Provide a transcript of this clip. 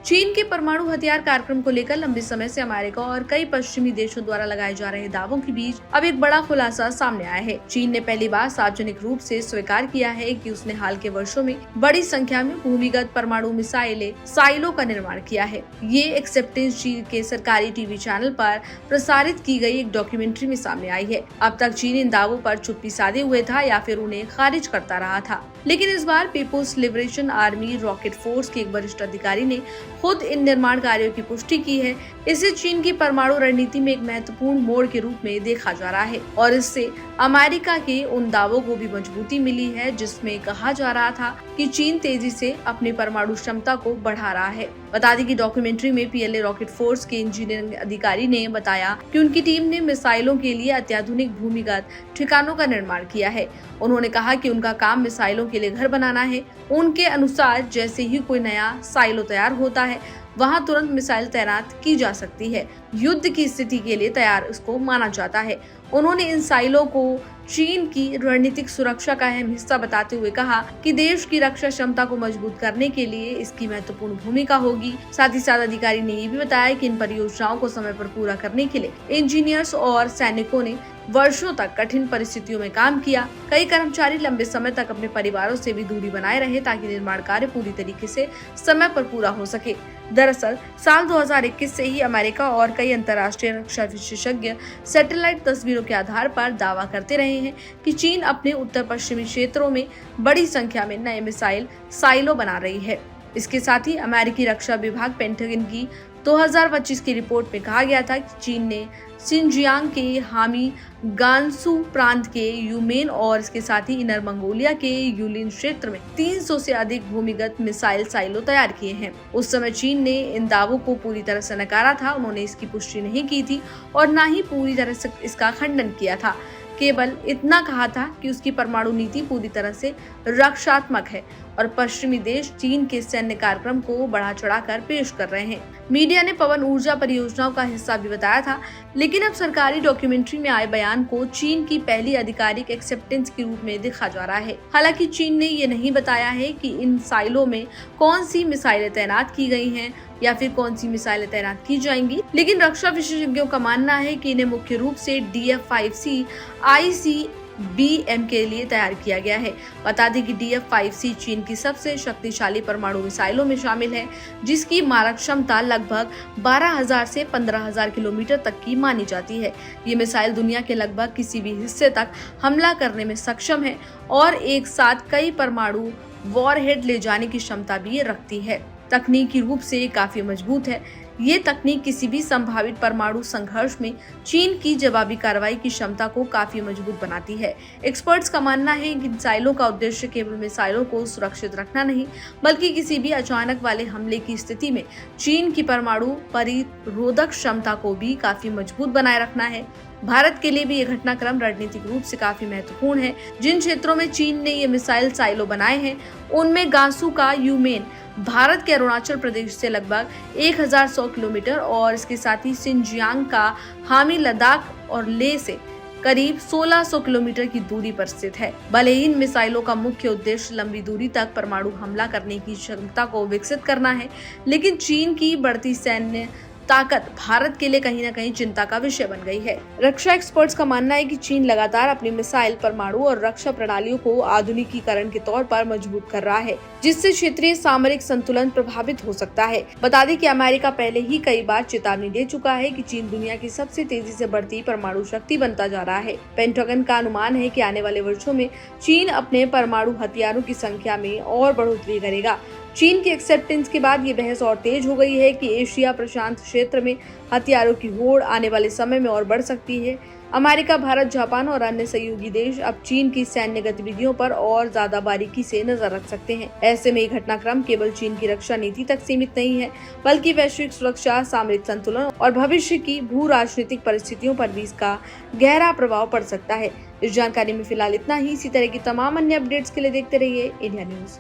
चीन के परमाणु हथियार कार्यक्रम को लेकर लंबे समय से अमेरिका और कई पश्चिमी देशों द्वारा लगाए जा रहे दावों के बीच अब एक बड़ा खुलासा सामने आया है। चीन ने पहली बार सार्वजनिक रूप से स्वीकार किया है कि उसने हाल के वर्षों में बड़ी संख्या में भूमिगत परमाणु मिसाइलों का निर्माण किया है। ये एक्सेप्टेंस चीन के सरकारी टीवी चैनल पर प्रसारित की गई एक डॉक्यूमेंट्री में सामने आई है। अब तक चीन इन दावों पर चुप्पी साधे हुए था या फिर उन्हें खारिज करता रहा था, लेकिन इस बार People's Liberation Army rocket force के एक वरिष्ठ अधिकारी ने खुद इन निर्माण कार्यों की पुष्टि की है। इसे चीन की परमाणु रणनीति में एक महत्वपूर्ण मोड़ के रूप में देखा जा रहा है और इससे अमेरिका के उन दावों को भी मजबूती मिली है जिसमें कहा जा रहा था कि चीन तेजी से अपनी परमाणु क्षमता को बढ़ा रहा है। बता दें कि डॉक्यूमेंट्री में पीएलए रॉकेट फोर्स के इंजीनियरिंग अधिकारी ने बताया कि उनकी टीम ने मिसाइलों के लिए अत्याधुनिक भूमिगत ठिकानों का निर्माण किया है। उन्होंने कहा कि उनका काम मिसाइलों के लिए घर बनाना है। उनके अनुसार जैसे ही कोई नया साइलो तैयार होता है वहां तुरंत मिसाइल तैनात की जा सकती है। युद्ध की स्थिति के लिए तैयार इसको माना जाता है। उन्होंने इन साइलों को चीन की रणनीतिक सुरक्षा का अहम हिस्सा बताते हुए कहा कि देश की रक्षा क्षमता को मजबूत करने के लिए इसकी महत्वपूर्ण भूमिका होगी। साथ ही साथ अधिकारी ने ये भी बताया कि इन परियोजनाओं को समय पर पूरा करने के लिए इंजीनियर्स और सैनिकों ने वर्षों तक कठिन परिस्थितियों में काम किया। कई कर्मचारी लंबे समय तक अपने परिवारों से भी दूरी बनाए रहे ताकि निर्माण कार्य पूरी तरीके से समय पर पूरा हो सके। दरअसल साल 2021 से ही अमेरिका और कई अंतर्राष्ट्रीय रक्षा विशेषज्ञ सैटेलाइट तस्वीरों के आधार पर दावा करते रहे हैं कि चीन अपने उत्तर पश्चिमी क्षेत्रों में बड़ी संख्या में नए मिसाइल साइलो बना रही है। इसके साथ ही अमेरिकी रक्षा विभाग पेंटागन की 2025 की रिपोर्ट में कहा गया था कि चीन ने सिनजियांग के हामी गानसू प्रांत के यूमेन और इसके साथ ही इनर मंगोलिया के यूलिन क्षेत्र में 300 से अधिक भूमिगत मिसाइल साइलो तैयार किए हैं। उस समय चीन ने इन दावों को पूरी तरह से नकारा था। उन्होंने इसकी पुष्टि नहीं की थी और न ही पूरी तरह से इसका खंडन किया था। केवल इतना कहा था कि उसकी परमाणु नीति पूरी तरह से रक्षात्मक है और पश्चिमी देश चीन के सैन्य कार्यक्रम को बढ़ा चढ़ाकर पेश कर रहे हैं। मीडिया ने पवन ऊर्जा परियोजनाओं का हिस्सा भी बताया था, लेकिन अब सरकारी डॉक्यूमेंट्री में आए बयान को चीन की पहली आधिकारिक एक्सेप्टेंस के रूप में देखा जा रहा है। हालांकि चीन ने ये नहीं बताया है कि इन साइलों में कौन सी मिसाइलें तैनात की गई हैं या फिर कौन सी मिसाइलें तैनात की जाएंगी, लेकिन रक्षा विशेषज्ञों का मानना है कि इन्हें मुख्य रूप से DF-5C ICBM के लिए तैयार किया गया है। बता दें कि DF-5C चीन की सबसे शक्तिशाली परमाणु मिसाइलों में शामिल है, जिसकी मारक क्षमता लगभग 12,000 से 15,000 किलोमीटर तक की मानी जाती है। ये मिसाइल दुनिया के लगभग किसी भी हिस्से तक हमला करने में सक्षम है और एक साथ कई परमाणु वॉरहेड ले जाने की क्षमता भी रखती है। तकनीकी रूप से काफी मजबूत है। ये तकनीक किसी भी संभावित परमाणु संघर्ष में चीन की जवाबी कार्रवाई की क्षमता को काफी मजबूत बनाती है। एक्सपर्ट्स का मानना है कि मिसाइलों का उद्देश्य केवल मिसाइलों को सुरक्षित रखना नहीं, बल्कि किसी भी अचानक वाले हमले की स्थिति में चीन की परमाणु प्रतिरोधक क्षमता को भी काफी मजबूत बनाए रखना है। भारत के लिए भी ये घटनाक्रम रणनीतिक रूप से काफी महत्वपूर्ण है। जिन क्षेत्रों में चीन ने ये मिसाइल साइलो बनाए हैं, उनमें गांसू का यूमेन भारत के अरुणाचल प्रदेश से लगभग 1100 किलोमीटर और इसके साथ ही सिनजियांग का हामी लद्दाख और लेह से करीब 1600 किलोमीटर की दूरी पर स्थित है। भले ही इन मिसाइलों का मुख्य उद्देश्य लंबी दूरी तक परमाणु हमला करने की क्षमता को विकसित करना है, लेकिन चीन की बढ़ती सैन्य ताकत भारत के लिए कहीं न कहीं चिंता का विषय बन गई है। रक्षा एक्सपर्ट्स का मानना है कि चीन लगातार अपनी मिसाइल, परमाणु और रक्षा प्रणालियों को आधुनिकीकरण के तौर पर मजबूत कर रहा है, जिससे क्षेत्रीय सामरिक संतुलन प्रभावित हो सकता है। बता दें कि अमेरिका पहले ही कई बार चेतावनी दे चुका है कि चीन दुनिया की सबसे तेजी से बढ़ती परमाणु शक्ति बनता जा रहा है। पेंटागन का अनुमान है कि आने वाले वर्षों में चीन अपने परमाणु हथियारों की संख्या में और बढ़ोतरी करेगा। चीन की एक्सेप्टेंस के बाद ये बहस और तेज हो गई है कि एशिया प्रशांत क्षेत्र में हथियारों की होड़ आने वाले समय में और बढ़ सकती है। अमेरिका, भारत, जापान और अन्य सहयोगी देश अब चीन की सैन्य गतिविधियों पर और ज्यादा बारीकी से नजर रख सकते हैं। ऐसे में ये घटनाक्रम केवल चीन की रक्षा नीति तक सीमित नहीं है, बल्कि वैश्विक सुरक्षा, सामरिक संतुलन और भविष्य की भू राजनीतिक परिस्थितियों पर भी इसका गहरा प्रभाव पड़ सकता है। इस जानकारी में फिलहाल इतना ही। इसी तरह की तमाम अन्य अपडेट्स के लिए देखते रहिए इंडिया न्यूज।